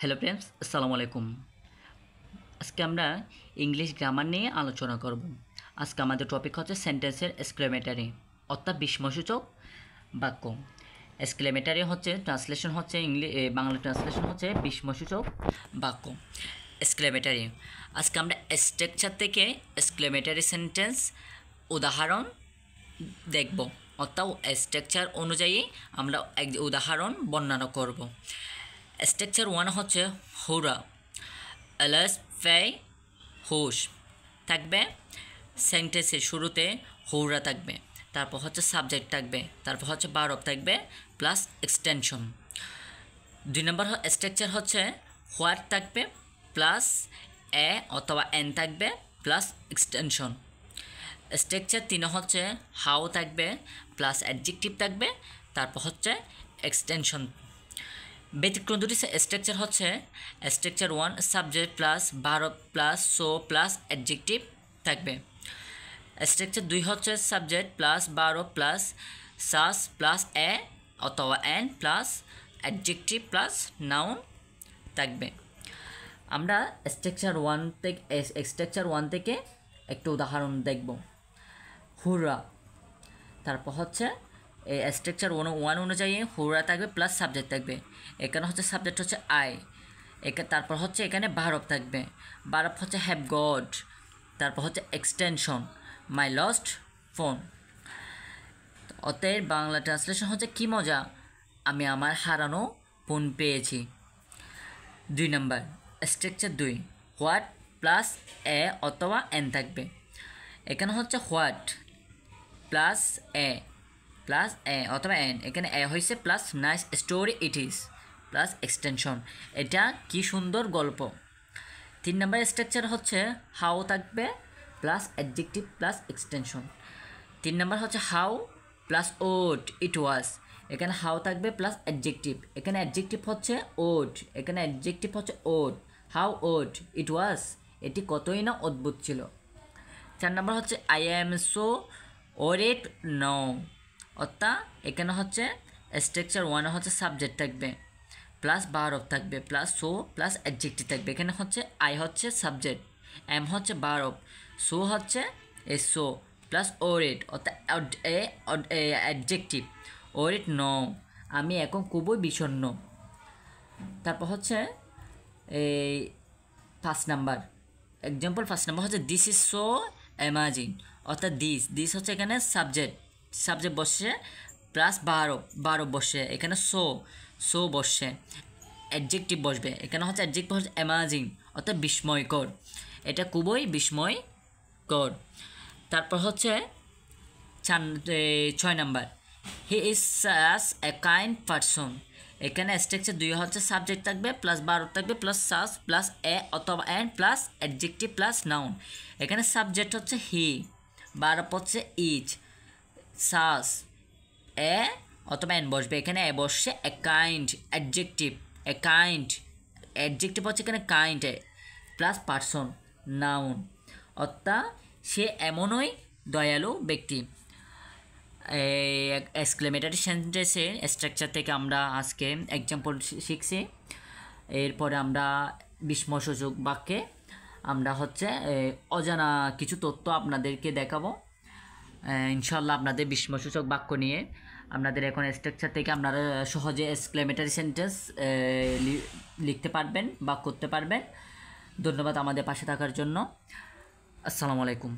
Hello friends, আসসালামু আলাইকুম। আজকে আমরা ইংলিশ গ্রামার নিয়ে আলোচনা করব। আজকে আমাদের টপিক হচ্ছে সেন্টেন্সের এক্সক্লেমেটারি অর্থাৎ বিস্ময়সূচক বাক্য। এক্সক্লেমেটারি হচ্ছে ট্রান্সলেশন হচ্ছে বাংলা ট্রান্সলেশন হচ্ছে বিস্ময়সূচক বাক্য। এক্সক্লেমেটারি আজকে আমরা স্ট্রাকচার থেকে এক্সক্লেমেটারি সেন্টেন্স উদাহরণ দেখব, অর্থাৎ স্ট্রাকচার অনুযায়ী আমরা এক উদাহরণ বর্ণনা করব। স্ট্রাকচার 1 হচ্ছে হুরা, এলএস ফে হুশ থাকবে। সেন্টেন্সের শুরুতে হুরা থাকবে, তারপর হচ্ছে সাবজেক্ট থাকবে, তারপর হচ্ছে ভার্ব থাকবে প্লাস এক্সটেনশন। 2 নম্বর স্ট্রাকচার হচ্ছে হোয়াট থাকবে প্লাস এ অথবা এন থাকবে প্লাস এক্সটেনশন। স্ট্রাকচার 3 হচ্ছে হাউ থাকবে প্লাস অ্যাডজেক্টিভ থাকবে, তারপর হচ্ছে এক্সটেনশন। ব্যতিক্রম দুটি স্ট্রাকচার হচ্ছে structure 1 subject plus verb plus so plus adjective থাকবে। স্ট্রাকচার 2 হচ্ছে subject plus verb plus such plus a অথবা an plus adjective plus noun থাকবে। আমরা স্ট্রাকচার 1 থেকে একটা উদাহরণ দেখব। হুররা, তারপর হচ্ছে এই স্ট্রাকচার 1 অনুযায়ী হুরা থাকবে প্লাস সাবজেক্ট থাকবে। এখানে হচ্ছে সাবজেক্ট হচ্ছে আই, তারপর হচ্ছে এখানে ভার্ব থাকবে, ভার্ব হচ্ছে হ্যাভ গড, তারপর হচ্ছে এক্সটেনশন মাই লস্ট ফোন। অতএব বাংলা ট্রান্সলেশন হচ্ছে কি মজা, আমি আমার হারানো ফোন পেয়েছি। 2 নম্বর স্ট্রাকচার 2 হোয়াট প্লাস এ অথবা এন থাকবে। এখানে হচ্ছে হোয়াট প্লাস এ অথবা এন, এখানে এ হয়েছে plus nice story it is plus extension, এটা কি সুন্দর গল্প। 3 নম্বর স্ট্রাকচার হচ্ছে হাউ থাকবে প্লাস অ্যাডজেক্টিভ প্লাস এক্সটেনশন। 3 নম্বর হচ্ছে হাউ প্লাস ওড ইট ওয়াজ, এখানে হাউ থাকবে প্লাস অ্যাডজেক্টিভ, এখানে অ্যাডজেক্টিভ হচ্ছে ওড, এখানে অ্যাডজেক্টিভ হচ্ছে ওড, হাউ ওড ইট ওয়াজ, এটি কতই না অদ্ভুত ছিল। 4 নম্বর হচ্ছে আই অ্যাম সো ওরেট নাও, অর্থাৎ এখানে হচ্ছে স্ট্রাকচার 1 হচ্ছে সাবজেক্ট থাকবে প্লাস ভার্ব থাকবে প্লাস সো প্লাস অ্যাডজেক্টিভ থাকবে। এখানে হচ্ছে আই হচ্ছে সাবজেক্ট, এম হচ্ছে ভার্ব, সো হচ্ছে সো প্লাস ওরেট অর্থাৎ অ্যাডজেক্টিভ ওরেট নো, আমি এখন খুবই বিষণ্ণ। তারপর হচ্ছে এই 5 নাম্বার এক্সাম্পল, 5 নাম্বার হচ্ছে দিস ইজ সো অ্যামাজিং, অর্থাৎ দিস হচ্ছে এখানে সাবজেক্ট বসে প্লাস ভার্ব বসে, এখানে সো বসে, অ্যাডজেক্টিভ বসবে, এখানে হচ্ছে অ্যাডজেক্টিভ হচ্ছে অ্যামাজিং অর্থাৎ বিস্ময়কর, এটা খুবই বিস্ময়কর। তারপর হচ্ছে 6 number he is such a kind person, এখানে স্ট্রাকচার 2 হচ্ছে সাবজেক্ট থাকবে প্লাস ভার্ব থাকবে প্লাস সাস প্লাস এ অথবা an plus adjective plus noun. এখানে সাবজেক্ট হচ্ছে হি, ভার্ব হচ্ছে ইজ, সাস এ অথবা এন বসবে, এখানে এ বসছে এ কাইন্ড অ্যাডজেক্টিভ, অ্যাডজেক্টিভ হচ্ছে এখানে কাইন্ড প্লাস পারসন নাউন, অর্থাৎ সে এমনই দয়ালু ব্যক্তি। এক্সক্লেমেটারি সেন্টেন্সের স্ট্রাকচার থেকে আমরা আজকে এক্সাম্পল শিখছি। এরপরে আমরা বিস্ময়সূচক বাক্যে আমরা হচ্ছে অজানা কিছু তথ্য আপনাদেরকে দেখাবো ইনশাল্লাহ। আপনাদের বিস্ময়সূচক বাক্য নিয়ে আপনাদের এখন স্ট্রাকচার থেকে আপনারা সহজে এক্সক্লেমেটারি সেন্টেন্স লিখতে পারবেন বা করতে পারবেন। ধন্যবাদ আমাদের পাশে থাকার জন্য। আসসালামু আলাইকুম।